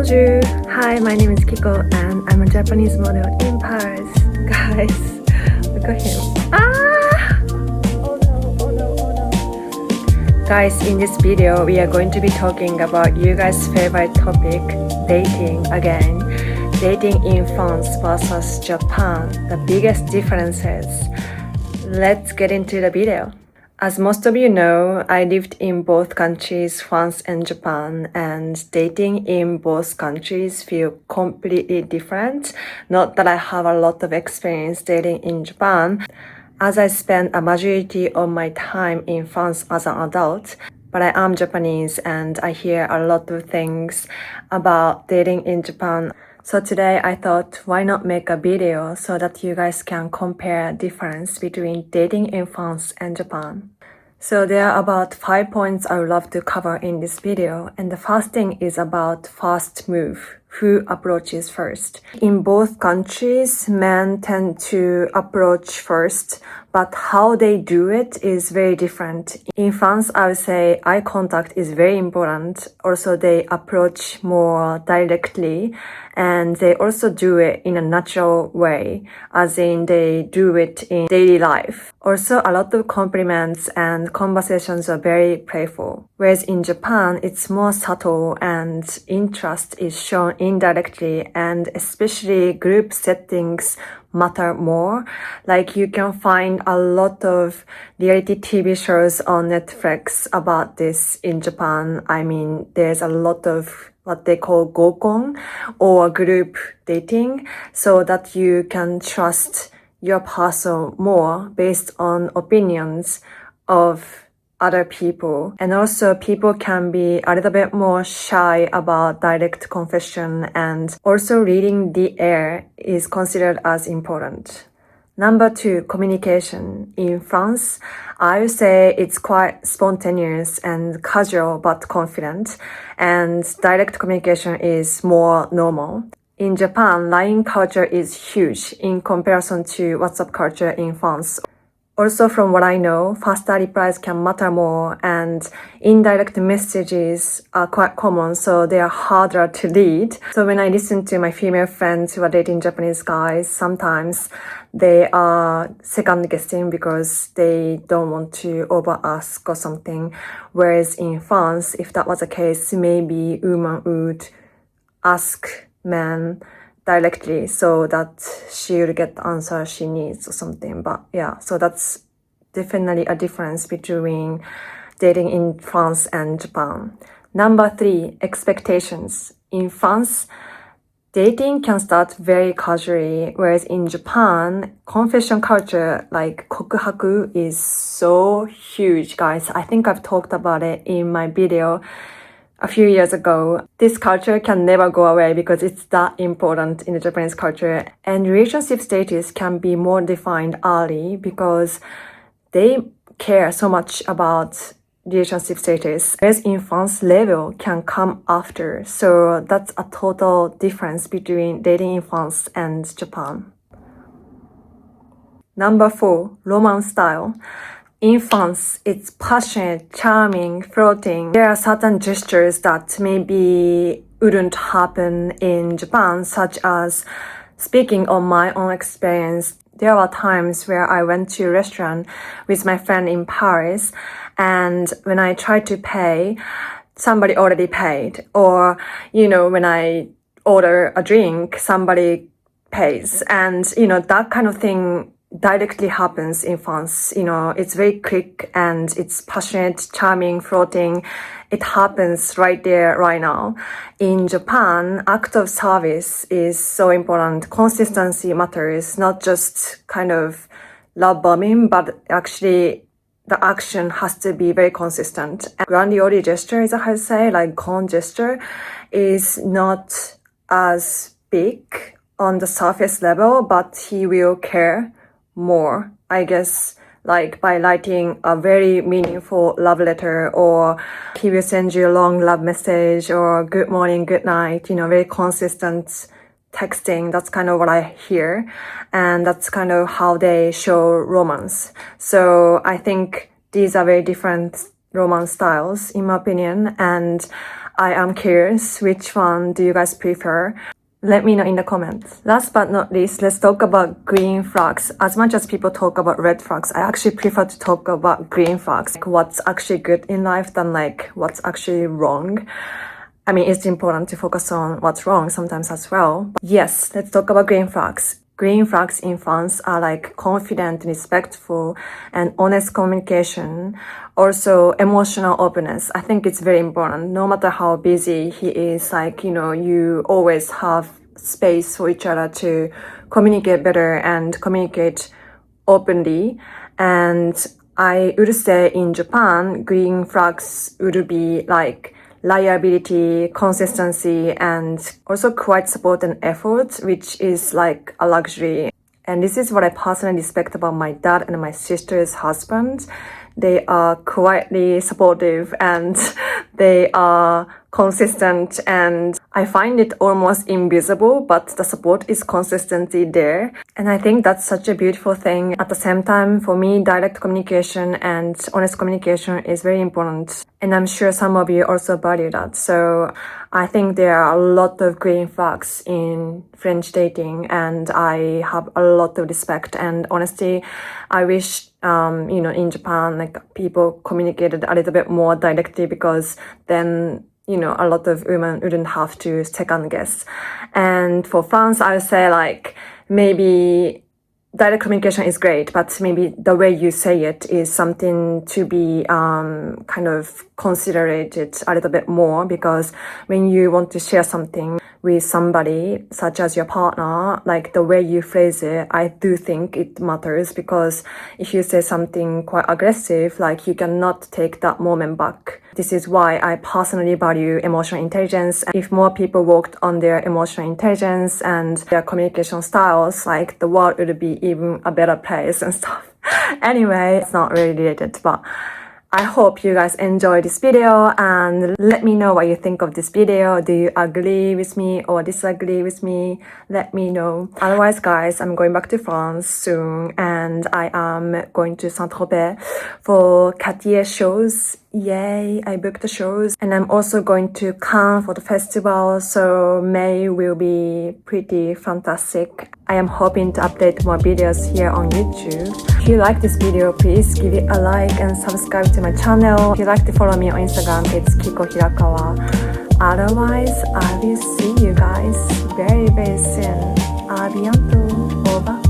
Bonjour! Hi, my name is Kiko and I'm a Japanese model in Paris. Guys, look at him. Ah! Oh no, oh no, oh no. Guys, in this video, we are going to be talking about you guys' favorite topic, dating again. Dating in France versus Japan, the biggest differences. Let's get into the video. As most of you know, I lived in both countries, France and Japan, and dating in both countries feel completely different. Not that I have a lot of experience dating in Japan, as I spent a majority of my time in France as an adult, but I am Japanese and I hear a lot of things about dating in Japan. So today I thought, why not make a video so that you guys can compare difference between dating in France and Japan. So there are about 5 points I would love to cover in this video. And the first thing is about first move. Who approaches first? In both countries, men tend to approach first, but how they do it is very different. In France, I would say eye contact is very important. Also, they approach more directly and they also do it in a natural way, as in they do it in daily life. Also, a lot of compliments and conversations are very playful. Whereas in Japan, it's more subtle and interest is shown indirectly, and especially group settings matter more. Like you can find a lot of reality TV shows on Netflix about this in Japan. I mean, there's a lot of what they call gokon or group dating, so that you can trust your person more based on opinions of other people. And also people can be a little bit more shy about direct confession, and also reading the air is considered as important. Number 2, communication. In France, I would say it's quite spontaneous and casual but confident, and direct communication is more normal. In Japan, LINE culture is huge in comparison to WhatsApp culture in France. Also, from what I know, faster replies can matter more, and indirect messages are quite common, so they are harder to read. So when I listen to my female friends who are dating Japanese guys, sometimes they are second guessing because they don't want to over ask or something. Whereas in France, if that was the case, maybe woman would ask men directly so that she'll get the answer she needs or something. But yeah, so that's definitely a difference between dating in France and Japan. Number 3, expectations. In France, dating can start very casually, whereas in Japan, confession culture like kokuhaku is so huge, guys. I think I've talked about it in my video a few years ago. This culture can never go away because it's that important in the Japanese culture. And relationship status can be more defined early because they care so much about relationship status. Whereas in France, level can come after. So that's a total difference between dating in France and Japan. Number 4, romance style. In France, it's passionate, charming, flirting. There are certain gestures that maybe wouldn't happen in Japan, such as speaking on my own experience. There were times where I went to a restaurant with my friend in Paris, and when I tried to pay, somebody already paid. Or, when I order a drink, somebody pays. And, that kind of thing directly happens in France. It's very quick and it's passionate, charming, flirting. It happens right there, right now. In Japan, act of service is so important. Consistency matters, not just kind of love bombing, but actually the action has to be very consistent. And grandiose gesture is how to say, like con gesture, is not as big on the surface level, but he will care more, I guess, like by writing a very meaningful love letter, or he will send you a long love message, or good morning, good night, very consistent texting. That's kind of what I hear, and that's kind of how they show romance. So I think these are very different romance styles, in my opinion, and I am curious, which one do you guys prefer? Let me know in the comments. Last but not least, let's talk about green flags. As much as people talk about red flags, I actually prefer to talk about green flags. Like what's actually good in life than like what's actually wrong. I mean, it's important to focus on what's wrong sometimes as well. But yes, let's talk about green flags. Green flags in France are like confident, respectful, and honest communication. Also, emotional openness. I think it's very important. No matter how busy he is, like, you always have space for each other to communicate better and communicate openly. And I would say in Japan, green flags would be like reliability, consistency, and also quite support and effort, which is like a luxury. And this is what I personally respect about my dad and my sister's husband. They are quietly supportive and they are consistent, and I find it almost invisible, but the support is consistently there. And I think that's such a beautiful thing. At the same time, for me, direct communication and honest communication is very important. And I'm sure some of you also value that. So I think there are a lot of green flags in French dating, and I have a lot of respect. And honestly, I wish, in Japan, like people communicated a little bit more directly, because then a lot of women wouldn't have to second guess. And for France, I would say like maybe direct communication is great, but maybe the way you say it is something to be kind of considered a little bit more, because when you want to share something with somebody, such as your partner, like the way you phrase it, I do think it matters, because if you say something quite aggressive, like you cannot take that moment back. This is why I personally value emotional intelligence. If more people worked on their emotional intelligence and their communication styles, like the world would be even a better place and stuff. Anyway, it's not really related, but I hope you guys enjoy this video, and let me know what you think of this video. Do you agree with me or disagree with me? Let me know. Otherwise, guys, I'm going back to France soon, and I am going to Saint-Tropez for Cartier shows. Yay, I booked the shows. And I'm also going to Cannes for the festival, so May will be pretty fantastic. I am hoping to update more videos here on YouTube. If you like this video, please give it a like and subscribe to my channel. If you like to follow me on Instagram, it's Kiko Hirakawa. Otherwise, I will see you guys very, very soon. A bientôt. Au revoir.